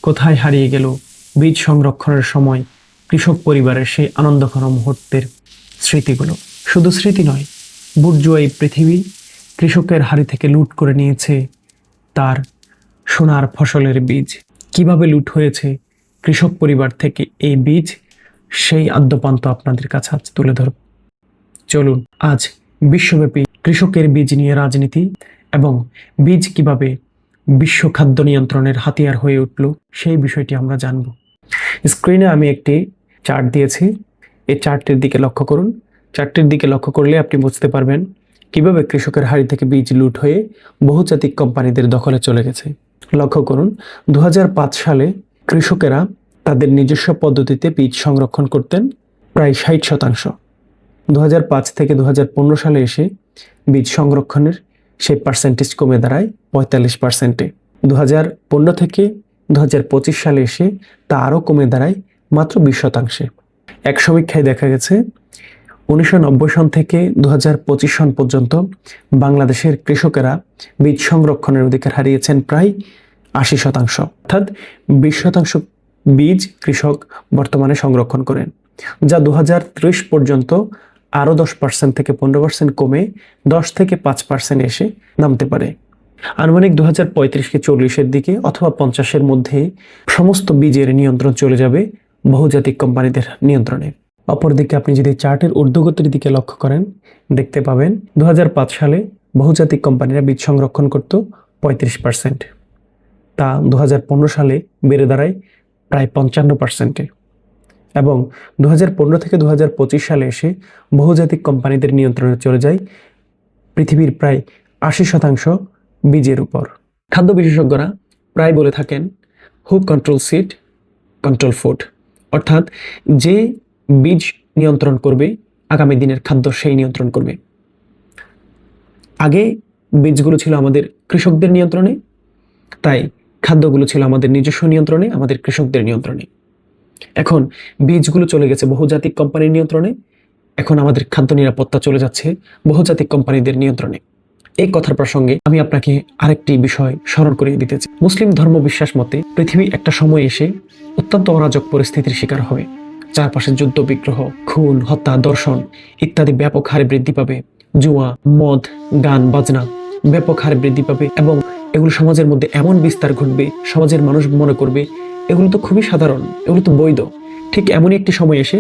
কোথায় হারিয়ে গেল বীজ সংরক্ষণের সময় কৃষক পরিবারের সেই আনন্দঘন মুহূর্তের স্মৃতিগুলো? শুধু স্মৃতি নয়, বুর্জোয়া এই পৃথিবী কৃষকের হাড়ি থেকে লুট করে নিয়েছে তার সোনার ফসলের বীজ। কিভাবে লুট হয়েছে কৃষক পরিবার থেকে এই বীজ, সেই আদ্যপান্ত আপনাদের কাছে আজ তুলে ধরব। চলুন আজ বিশ্বব্যাপী কৃষকের বীজ নিয়ে রাজনীতি এবং বীজ কিভাবে বিশ্ব খাদ্য নিয়ন্ত্রণের হাতিয়ার হয়ে উঠল সেই বিষয়টি আমরা জানব। স্ক্রিনে আমি একটি চার্ট দিয়েছি, এই চার্টটির দিকে লক্ষ্য করুন। চার্টটির দিকে লক্ষ্য করলে আপনি বুঝতে পারবেন কিভাবে কৃষকের হাড়ি থেকে বীজ লুট হয়ে বহুজাতিক কোম্পানিদের দখলে চলে গেছে। লক্ষ্য করুন, 2005 সালে কৃষকেরা তাদের নিজস্ব পদ্ধতিতে বীজ সংরক্ষণ করতেন প্রায় 60%। 2005 থেকে 2015 সালে এসে বীজ সংরক্ষণের সেই পার্সেন্টেজ কমে দাঁড়ায় 45%। 2015 থেকে 2025 সালে এসে তা আরও কমে দাঁড়ায় মাত্র 20%। এক সমীক্ষায় দেখা গেছে 1990 সন থেকে 2025 সন পর্যন্ত বাংলাদেশের কৃষকেরা বীজ সংরক্ষণের অধিকার হারিয়েছেন প্রায় 80%। অর্থাৎ 20% বীজ কৃষক বর্তমানে সংরক্ষণ করেন, যা 2030 পর্যন্ত আরও 10% থেকে 15% কমে 10 থেকে 5% এসে নামতে পারে। আনুমানিক 2035-40-এর দিকে অথবা 50-এর মধ্যে সমস্ত বীজের নিয়ন্ত্রণ চলে যাবে বহুজাতিক কোম্পানিদের নিয়ন্ত্রণে। অপরদিকে আপনি যদি চার্টের ঊর্ধ্বগতির দিকে লক্ষ্য করেন, দেখতে পাবেন 2005 সালে বহুজাতিক কোম্পানিরা বীজ সংরক্ষণ করত 35%, তা 2015 সালে বেড়ে দাঁড়ায় প্রায় 55%। এবং 2015 থেকে 2025 সালে এসে বহুজাতিক কোম্পানিদের নিয়ন্ত্রণে চলে যায় পৃথিবীর প্রায় 80% বীজের উপর। খাদ্য বিশেষজ্ঞরা প্রায় বলে থাকেন, হু কন্ট্রোল সিড কন্ট্রোল ফুড, অর্থাৎ যে বীজ নিয়ন্ত্রণ করবে আগামী দিনের খাদ্য সেই নিয়ন্ত্রণ করবে। আগে বীজগুলো ছিল আমাদের কৃষকদের নিয়ন্ত্রণে, তাই খাদ্যগুলো ছিল আমাদের নিজস্ব নিয়ন্ত্রণে, আমাদের কৃষকদের নিয়ন্ত্রণে। এখন বীজগুলো চলে গেছে বহুজাতিক কোম্পানির নিয়ন্ত্রণে, এখন আমাদের খাদ্য নিরাপত্তা চলে যাচ্ছে বহুজাতিক কোম্পানিদের নিয়ন্ত্রণে। এই কথার প্রসঙ্গে আমি আপনাকে আরেকটি বিষয় স্মরণ করিয়ে দিতে চাই। মুসলিম ধর্ম বিশ্বাস মতে পৃথিবী একটা সময় এসে অত্যন্ত অরাজক পরিস্থিতির শিকার হবে। চারপাশে যুদ্ধ বিগ্রহ, খুন, হত্যা, দর্শন ইত্যাদি ব্যাপক হারে বৃদ্ধি পাবে। জুয়া, মদ, গান, বাজনা ব্যাপক হারে বৃদ্ধি পাবে এবং এগুলো সমাজের মধ্যে এমন বিস্তার ঘটবে, সমাজের মানুষ মনে করবে এগুলো তো খুবই সাধারণ, এগুলো তো বৈধ। ঠিক এমনই একটি সময় এসে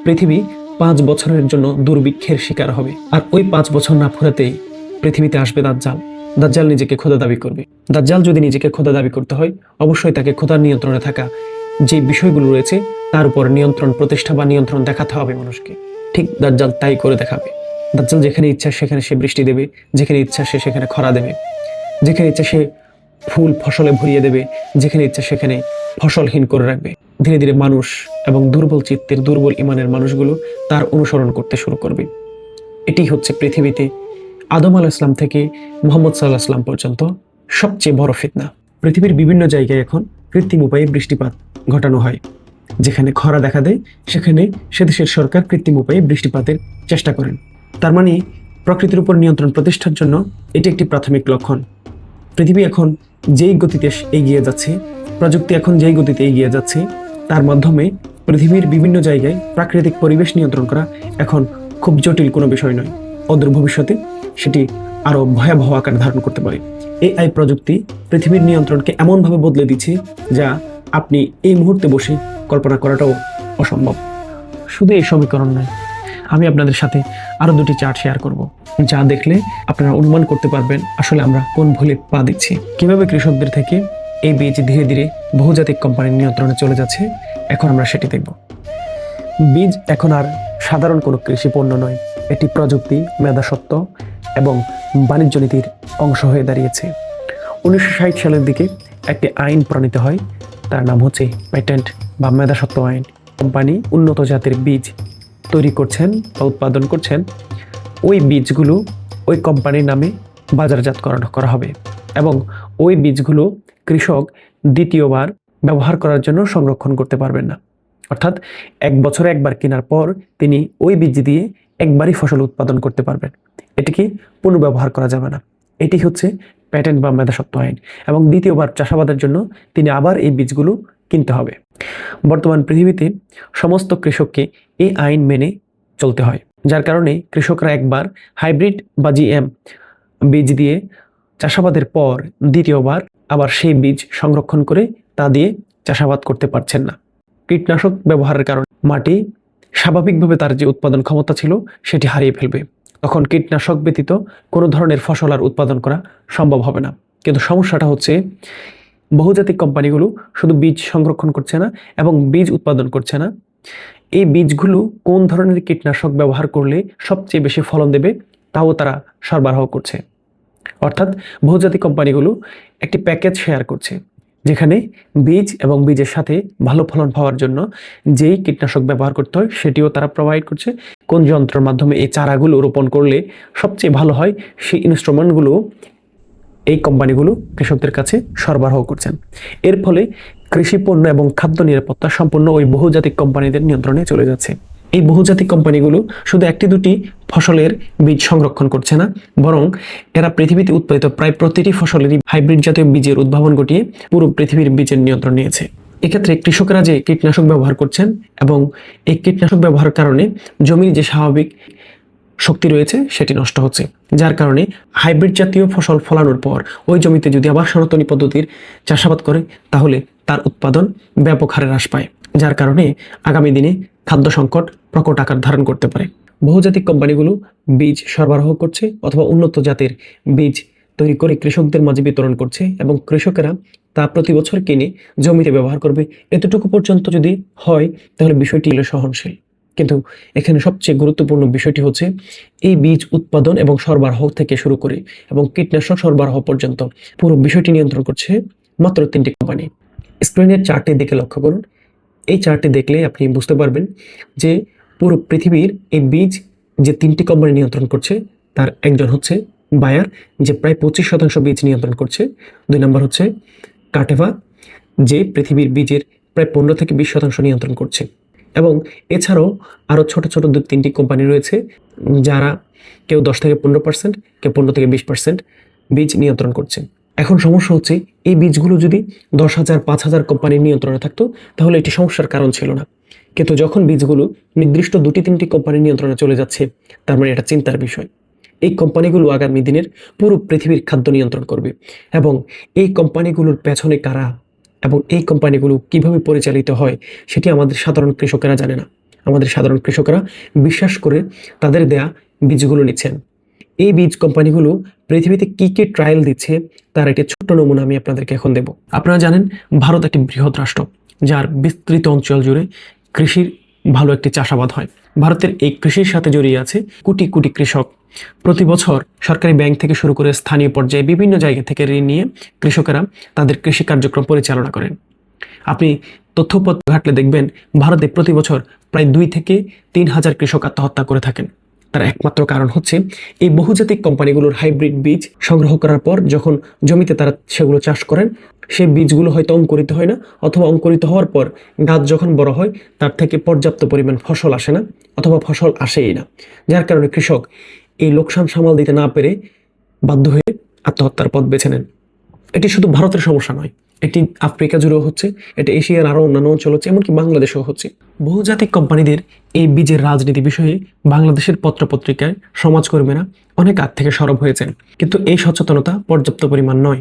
পৃথিবী 5 বছরের জন্য দুর্ভিক্ষের শিকার হবে। আর ওই 5 বছর না ফুরাতেই পৃথিবীতে আসবে দাজ্জাল। দাজ্জাল নিজেকে খোদা দাবি করবে। দাজ্জাল যদি নিজেকে খোদা দাবি করতে হয়, অবশ্যই তাকে খোদার নিয়ন্ত্রণে থাকা যে বিষয়গুলো রয়েছে তার উপর নিয়ন্ত্রণ প্রতিষ্ঠা বা নিয়ন্ত্রণ দেখাতে হবে মানুষকে। ঠিক দাজ্জাল তাই করে দেখাবে। দাজ্জাল যেখানে ইচ্ছা সেখানে সে বৃষ্টি দেবে, যেখানে ইচ্ছা সে সেখানে খরা দেবে, যেখানে ইচ্ছা সে ফুল ফসলে ভরিয়ে দেবে, যেখানে ইচ্ছা সেখানে ফসলহীন করে রাখবে। ধীরে ধীরে মানুষ এবং দুর্বল চিত্তের, দুর্বল ইমানের মানুষগুলো তার অনুসরণ করতে শুরু করবে। এটি হচ্ছে পৃথিবীতে আদম আলাইহিস সালাম থেকে মুহাম্মদ সাল্লাল্লাহু আলাইহি ওয়াসাল্লাম পর্যন্ত সবচেয়ে বড় ফিতনা। পৃথিবীর বিভিন্ন জায়গায় এখন কৃত্রিম উপায়ে বৃষ্টিপাত ঘটানো হয়। যেখানে খরা দেখা দেয় সেখানে সে দেশের সরকার কৃত্রিম উপায়ে বৃষ্টিপাতের চেষ্টা করেন। তার মানে প্রকৃতির উপর নিয়ন্ত্রণ প্রতিষ্ঠার জন্য এটি একটি প্রাথমিক লক্ষণ। পৃথিবী এখন যেই গতিতে এগিয়ে যাচ্ছে, প্রযুক্তি এখন যেই গতিতে এগিয়ে যাচ্ছে, তার মাধ্যমে পৃথিবীর বিভিন্ন জায়গায় প্রাকৃতিক পরিবেশ নিয়ন্ত্রণ করা এখন খুব জটিল কোনো বিষয় নয়। অদূর ভবিষ্যতে সেটি আরও ভয়াবহ আকার ধারণ করতে পারে। এআই প্রযুক্তি পৃথিবীর নিয়ন্ত্রণকে এমনভাবে বদলে দিচ্ছে যা আপনি এই মুহূর্তে বসে কল্পনা করাটাও অসম্ভব। শুধু এই সমীকরণ নয়, আমি আপনাদের সাথে আরও 2টি চার্ট শেয়ার করব, যা দেখলে আপনারা অনুমান করতে পারবেন আসলে আমরা কোন ভুলে পা দিচ্ছি। কিভাবে কৃষকদের থেকে এই বীজ ধীরে ধীরে বহুজাতিক কোম্পানির নিয়ন্ত্রণে চলে যাচ্ছে, এখন আমরা সেটি দেখব। বীজ এখন আর সাধারণ কোনো কৃষি পণ্য নয়, এটি প্রযুক্তি, মেধাস্বত্ব এবং বাণিজ্য নীতির অংশ হয়ে দাঁড়িয়েছে। 1960 সালের দিকে একটি আইন প্রণীত হয়, তার নাম হচ্ছে পেটেন্ট বা মেধাস্বত্ব আইন। কোম্পানি উন্নত জাতের বীজ তৈরি করছেন বা উৎপাদন করছেন, ওই বীজগুলো ওই কোম্পানির নামে বাজারজাতকরণ করা হবে এবং ওই বীজগুলো কৃষক দ্বিতীয়বার ব্যবহার করার জন্য সংরক্ষণ করতে পারবেন না। অর্থাৎ 1 বছরে একবার কেনার পর তিনি ওই বীজ দিয়ে একবারই ফসল উৎপাদন করতে পারবেন, এটিকে পুনর্ব্যবহার করা যাবে না। এটি হচ্ছে প্যাটেন্ট বা মেধাস্বত্ব আইন, এবং দ্বিতীয়বার চাষাবাদের জন্য তিনি আবার এই বীজগুলো কিনতে হবে। বর্তমান পৃথিবীতে সমস্ত কৃষককে এই আইন মেনে চলতে হয়, যার কারণে কৃষকরা একবার হাইব্রিড বা জিএম বীজ দিয়ে চাষাবাদের পর দ্বিতীয়বার আবার সেই বীজ সংরক্ষণ করে তা দিয়ে চাষাবাদ করতে পারছেন না। কীটনাশক ব্যবহারের কারণে মাটি স্বাভাবিকভাবে তার যে উৎপাদন ক্ষমতা ছিল সেটি হারিয়ে ফেলবে। তখন কীটনাশক ব্যতীত কোনো ধরনের ফসল আর উৎপাদন করা সম্ভব হবে না। কিন্তু সমস্যাটা হচ্ছে বহুজাতিক কোম্পানিগুলো শুধু বীজ সংরক্ষণ করছে না এবং বীজ উৎপাদন করছে না, এই বীজগুলো কোন ধরনের কীটনাশক ব্যবহার করলে সবচেয়ে বেশি ফলন দেবে তাও তারা সরবরাহ করছে। অর্থাৎ বহুজাতিক কোম্পানিগুলো একটি প্যাকেজ শেয়ার করছে, যেখানে বীজ এবং বীজের সাথে ভালো ফলন পাওয়ার জন্য যেই কীটনাশক ব্যবহার করতে হয় সেটিও তারা প্রোভাইড করছে। কোন যন্ত্রের মাধ্যমে এই চারাগুলো রোপণ করলে সবচেয়ে ভালো হয় সেই ইনস্ট্রুমেন্টগুলো এই কোম্পানিগুলো কৃষকদের কাছে সরবরাহ করছেন। এর ফলে কৃষি পণ্য এবং খাদ্য নিরাপত্তা সম্পূর্ণ ওই বহুজাতিক কোম্পানিদের নিয়ন্ত্রণে চলে যাচ্ছে। এই বহুজাতিক কোম্পানিগুলো শুধু একটি দুটি ফসলের বীজ সংরক্ষণ করছে না, বরং এরা পৃথিবীতে উৎপাদিত প্রায় প্রতিটি ফসলেরই হাইব্রিড জাতীয় বীজের উদ্ভাবন ঘটিয়ে পুরো পৃথিবীর বীজের নিয়ন্ত্রণ নিয়েছে। এক্ষেত্রে কৃষকরা যে কীটনাশক ব্যবহার করছেন এবং এই কীটনাশক ব্যবহারের কারণে জমির যে স্বাভাবিক শক্তি রয়েছে সেটি নষ্ট হচ্ছে, যার কারণে হাইব্রিড জাতীয় ফসল ফলানোর পর ওই জমিতে যদি আবার সনাতনী পদ্ধতির চাষাবাদ করে তাহলে তার উৎপাদন ব্যাপক হারে হ্রাস পায়, যার কারণে আগামী দিনে খাদ্য সংকট প্রকট আকার ধারণ করতে পারে। বহুজাতিক কোম্পানিগুলো বীজ সরবরাহ করছে অথবা উন্নত জাতের বীজ তৈরি করে কৃষকদের মাঝে বিতরণ করছে এবং কৃষকেরা তা প্রতি বছর কিনে জমিতে ব্যবহার করবে। এতটুকু পর্যন্ত যদি হয় তাহলে বিষয়টি হলো সহনশীল। কিন্তু এখানে সবচেয়ে গুরুত্বপূর্ণ বিষয়টি হচ্ছে এই বীজ উৎপাদন এবং সরবরাহ থেকে শুরু করে এবং কীটনাশক সরবরাহ পর্যন্ত পুরো বিষয়টি নিয়ন্ত্রণ করছে মাত্র 3টি কোম্পানি। স্ক্রিনের চার্টটি দেখে লক্ষ্য করুন। এই চার্টটি দেখলে আপনি বুঝতে পারবেন যে পুরো পৃথিবীর এই বীজ যে 3টি কোম্পানি নিয়ন্ত্রণ করছে তার একজন হচ্ছে বায়ার, যে প্রায় 25% বীজ নিয়ন্ত্রণ করছে। 2 নম্বর হচ্ছে কার্টেভা, যে পৃথিবীর বীজের প্রায় 15 থেকে 20% নিয়ন্ত্রণ করছে। এবং এছাড়াও আরও ছোট ছোট 2-3টি কোম্পানি রয়েছে যারা কেউ 10 থেকে 15%, কেউ 15 থেকে 20% বীজ নিয়ন্ত্রণ করছে। এখন সমস্যা হচ্ছে এই বীজগুলো যদি 10,000 5,000 কোম্পানির নিয়ন্ত্রণে থাকতো তাহলে এটি সমস্যার কারণ ছিল না, কিন্তু যখন বীজগুলো নির্দিষ্ট 2-3টি কোম্পানির নিয়ন্ত্রণে চলে যাচ্ছে তার মানে এটা চিন্তার বিষয়। এই কোম্পানিগুলো আগামী দিনের পুরো পৃথিবীর খাদ্য নিয়ন্ত্রণ করবে এবং এই কোম্পানিগুলোর পেছনে কারা এবং এই কোম্পানিগুলো কিভাবে পরিচালিত হয় সেটি আমাদের সাধারণ কৃষকেরা জানে না। আমাদের সাধারণ কৃষকেরা বিশ্বাস করে তাদের দেয়া বীজগুলো নিচ্ছেন। এই বীজ কোম্পানিগুলো পৃথিবীতে কি কি ট্রায়াল দিচ্ছে তার একটি ছোট্ট নমুনা আমি আপনাদেরকে এখন দেব। আপনারা জানেন ভারত একটি বৃহৎ রাষ্ট্র, যার বিস্তৃত অঞ্চল জুড়ে কৃষির ভালো একটি চাষাবাদ হয়। ভারতের এই কৃষির সাথে জড়িয়ে আছে কোটি কোটি কৃষক। প্রতি বছর সরকারি ব্যাংক থেকে শুরু করে স্থানীয় পর্যায়ে বিভিন্ন জায়গা থেকে ঋণ নিয়ে কৃষকেরা তাদের কৃষি কার্যক্রম পরিচালনা করেন। আপনি তথ্যপত্র ঘাটলে দেখবেন ভারতে প্রতি বছর প্রায় 2 থেকে 3 হাজার কৃষক আত্মহত্যা করে থাকেন। তার একমাত্র কারণ হচ্ছে এই বহুজাতিক কোম্পানিগুলোর হাইব্রিড বীজ সংগ্রহ করার পর যখন জমিতে তারা সেগুলো চাষ করেন সেই বীজগুলো হয়তো অঙ্কুরিত হয় না, অথবা অঙ্কুরিত হওয়ার পর গাছ যখন বড় হয় তার থেকে পর্যাপ্ত পরিমাণ ফসল আসে না অথবা ফসল আসেই না, যার কারণে কৃষক এই লোকসান সামাল দিতে না পেরে বাধ্য হয়ে আত্মহত্যার পথ বেছে নেন। এটি শুধু ভারতের সমস্যা নয়, এটি আফ্রিকা জুড়েও হচ্ছে, এটি এশিয়ার আরও অন্যান্য অঞ্চল হচ্ছে, এমনকি বাংলাদেশেও হচ্ছে। বহুজাতিক কোম্পানিদের এই বীজের রাজনীতি বিষয়ে বাংলাদেশের পত্রপত্রিকায় সমাজকর্মীরা অনেক আগ থেকে সরব হয়েছেন, কিন্তু এই সচেতনতা পর্যাপ্ত পরিমাণ নয়।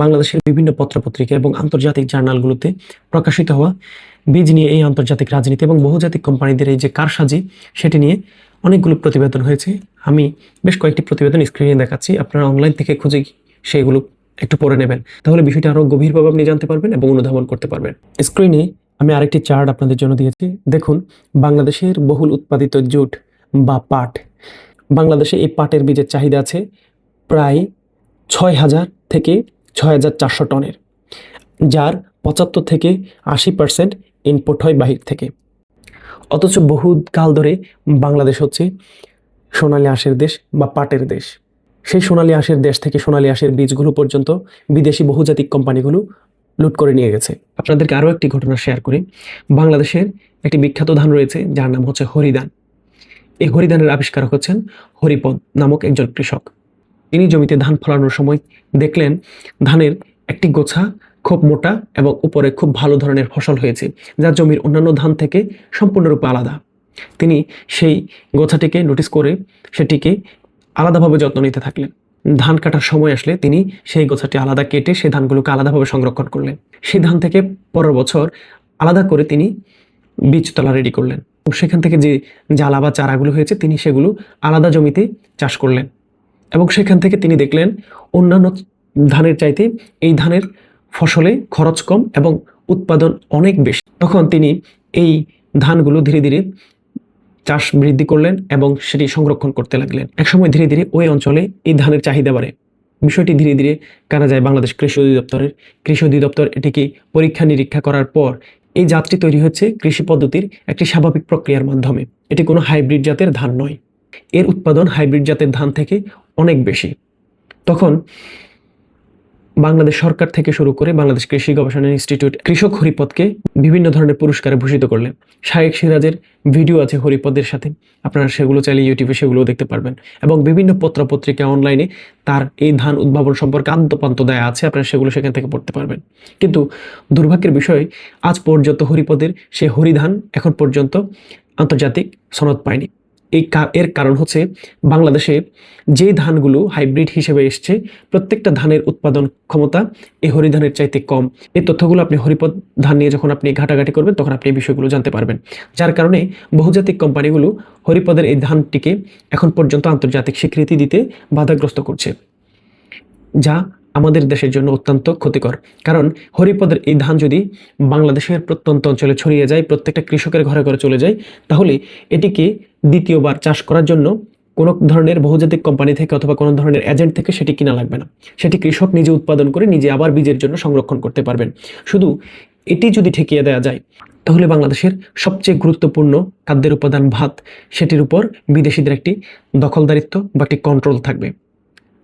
বাংলাদেশের বিভিন্ন পত্রপত্রিকা এবং আন্তর্জাতিক জার্নালগুলোতে প্রকাশিত হওয়া বীজ নিয়ে এই আন্তর্জাতিক রাজনীতি এবং বহুজাতিক কোম্পানিদের এই যে কারসাজি সেটি নিয়ে অনেকগুলো প্রতিবেদন হয়েছে। আমি বেশ কয়েকটি প্রতিবেদন স্ক্রিনে দেখাচ্ছি, আপনারা অনলাইন থেকে খুঁজে সেগুলো একটু পড়ে নেবেন, তাহলে বিষয়টা আরও গভীরভাবে আপনি জানতে পারবেন এবং অনুধাবন করতে পারবেন। স্ক্রিনে আমি আরেকটি চার্ট আপনাদের জন্য দিয়েছি, দেখুন বাংলাদেশের বহুল উৎপাদিত জুট বা পাট। বাংলাদেশে এই পাটের বীজের চাহিদা আছে প্রায় 6,000 থেকে 6,400 টনের, যার 75 থেকে 80% ইনপুট হয় বাহির থেকে। অথচ বহু কাল ধরে বাংলাদেশ হচ্ছে সোনালী আঁশের দেশ বা পাটের দেশ। সেই সোনালী আঁশের দেশ থেকে সোনালী আঁশের বীজগুলো পর্যন্ত বিদেশি বহুজাতিক কোম্পানিগুলো লুট করে নিয়ে গেছে। আপনাদেরকে আরও একটি ঘটনা শেয়ার করি। বাংলাদেশের একটি বিখ্যাত ধান রয়েছে যার নাম হচ্ছে হরিধান। এই হরিধানের আবিষ্কারক হচ্ছেন হরিপদ নামক একজন কৃষক। তিনি জমিতে ধান ফলানোর সময় দেখলেন ধানের একটি গোছা খুব মোটা এবং উপরে খুব ভালো ধরনের ফসল হয়েছে, যা জমির অন্যান্য ধান থেকে সম্পূর্ণরূপে আলাদা। তিনি সেই গোছাটিকে নোটিস করে সেটিকে আলাদাভাবে যত্ন নিতে থাকলেন। ধান কাটার সময় আসলে তিনি সেই গোছাটি আলাদা কেটে সেই ধানগুলোকে আলাদাভাবে সংরক্ষণ করলেন। সেই ধান থেকে পরের বছর আলাদা করে তিনি বীজতলা রেডি করলেন। সেখান থেকে যে জ্বালা বা চারাগুলো হয়েছে তিনি সেগুলো আলাদা জমিতে চাষ করলেন এবং সেখান থেকে তিনি দেখলেন অন্যান্য ধানের চাইতে এই ধানের ফসলে খরচ কম এবং উৎপাদন অনেক বেশি। তখন তিনি এই ধানগুলো ধীরে ধীরে চাষ বৃদ্ধি করলেন এবং সেটি সংরক্ষণ করতে লাগলেন। একসময় ধীরে ধীরে ওই অঞ্চলে এই ধানের চাহিদা বাড়ে। বিষয়টি ধীরে ধীরে জানা যায় বাংলাদেশ কৃষি অধিদপ্তরের। কৃষি অধিদপ্তর এটিকে পরীক্ষা নিরীক্ষা করার পর এই জাতটি তৈরি হচ্ছে কৃষি পদ্ধতির একটি স্বাভাবিক প্রক্রিয়ার মাধ্যমে। এটি কোনো হাইব্রিড জাতের ধান নয়। এর উৎপাদন হাইব্রিড জাতের ধান থেকে অনেক বেশি। তখন বাংলাদেশ সরকার থেকে শুরু করে বাংলাদেশ কৃষি গবেষণা ইনস্টিটিউট কৃষক হরিপদকে বিভিন্ন ধরনের পুরস্কারে ভূষিত করলেন। শায়েক সিরাজের ভিডিও আছে হরিপদের সাথে, আপনারা সেগুলো চাইলে ইউটিউবে সেগুলোও দেখতে পারবেন এবং বিভিন্ন পত্রপত্রিকা অনলাইনে তার এই ধান উদ্ভাবন সম্পর্কে আদ্যপান্ত দেয়া আছে, আপনারা সেগুলো সেখান থেকে পড়তে পারবেন। কিন্তু দুর্ভাগ্যের বিষয় আজ পর্যন্ত হরিপদের সে হরিধান এখন পর্যন্ত আন্তর্জাতিক সনদ পায়নি। এর কারণ হচ্ছে বাংলাদেশে যে ধানগুলো হাইব্রিড হিসেবে এসছে প্রত্যেকটা ধানের উৎপাদন ক্ষমতা এই হরিধানের চাইতে কম। এই তথ্যগুলো আপনি হরিপদ ধান নিয়ে যখন আপনি ঘাটাঘাটি করবেন তখন আপনি এই বিষয়গুলো জানতে পারবেন। যার কারণে বহুজাতিক কোম্পানিগুলো হরিপদের এই ধানটিকে এখন পর্যন্ত আন্তর্জাতিক স্বীকৃতি দিতে বাধাগ্রস্ত করছে, যা আমাদের দেশের জন্য অত্যন্ত ক্ষতিকর। কারণ হরিপদের এই ধান যদি বাংলাদেশের প্রত্যন্ত অঞ্চলে ছড়িয়ে যায়, প্রত্যেকটা কৃষকের ঘরে ঘরে চলে যায়, তাহলে এটিকে দ্বিতীয়বার চাষ করার জন্য কোনো ধরনের বহুজাতিক কোম্পানি থেকে অথবা কোনো ধরনের এজেন্ট থেকে সেটি কিনা লাগবে না। সেটি কৃষক নিজে উৎপাদন করে নিজে আবার বীজের জন্য সংরক্ষণ করতে পারবেন। শুধু এটি যদি ঠেকিয়ে দেওয়া যায় তাহলে বাংলাদেশের সবচেয়ে গুরুত্বপূর্ণ খাদ্যের উপাদান ভাত, সেটির উপর বিদেশিদের একটি দখলদারিত্ব বা একটি কন্ট্রোল থাকবে।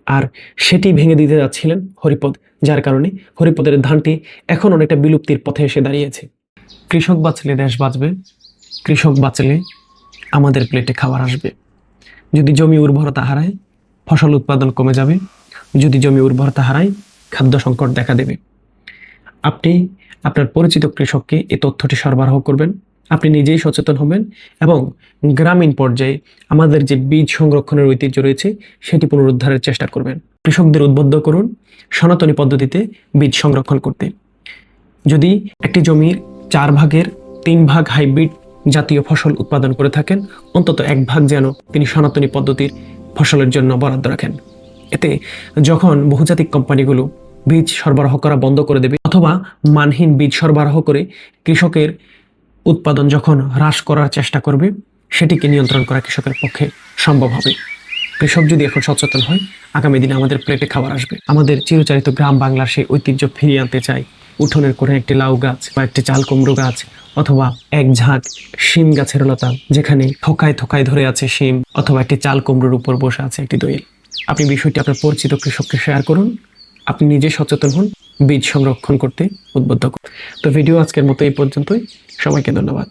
আর সেটি ভেঙে দিতে যাচ্ছিলেন হরিপদ, যার কারণে হরিপদের ধানটি এখন অনেকটা বিলুপ্তির পথে এসে দাঁড়িয়েছে। কৃষক বাঁচলে দেশ বাঁচবে, কৃষক বাঁচলে আমাদের প্লেটে খাবার আসবে। যদি জমি উর্বরতা হারায় ফসল উৎপাদন কমে যাবে, যদি জমি উর্বরতা হারায় খাদ্য সংকট দেখা দেবে। আপনি আপনার পরিচিত কৃষককে এই তথ্যটি সরবরাহ করবেন, আপনি নিজেই সচেতন হবেন এবং গ্রামীণ পর্যায়ে আমাদের যে বীজ সংরক্ষণের ঐতিহ্য রয়েছে সেটি পুনরুদ্ধারের চেষ্টা করবেন। কৃষকদের উদ্বুদ্ধ করুন সনাতনী পদ্ধতিতে বীজ সংরক্ষণ করতে। যদি একটি জমির 4 ভাগের 3 ভাগ হাইব্রিড জাতীয় ফসল উৎপাদন করে থাকেন, অন্তত 1 ভাগ যেন তিনি সনাতনী পদ্ধতির ফসলের জন্য বরাদ্দ রাখেন। এতে যখন বহুজাতিক কোম্পানিগুলো বীজ সরবরাহ করা বন্ধ করে দেবে অথবা মানহীন বীজ সরবরাহ করে কৃষকের উৎপাদন যখন হ্রাস করার চেষ্টা করবে, সেটিকে নিয়ন্ত্রণ করা কৃষকের পক্ষে সম্ভব হবে। কৃষক যদি এখন সচেতন হয়, আগামী দিনে আমাদের প্লেটে খাবার আসবে। আমাদের চিরচারিত গ্রাম বাংলার সেই ঐতিহ্য ফিরিয়ে আনতে চাই। উঠোনের কোণে একটি লাউ গাছ বা একটি চাল কুমড়ো গাছ অথবা এক ঝাঁক শিম গাছের লতা, যেখানে থোকায় থোকায় ধরে আছে শিম, অথবা একটি চাল কুমড়োর উপর বসে আছে একটি দোয়েল। আপনি বিষয়টি আপনার পরিচিত কৃষককে শেয়ার করুন, আপনি নিজে সচেতন হন, বীজ সংরক্ষণ করতে উদ্বুদ্ধ করুন। তো ভিডিও আজকের মতো এই পর্যন্তই। সবাইকে ধন্যবাদ।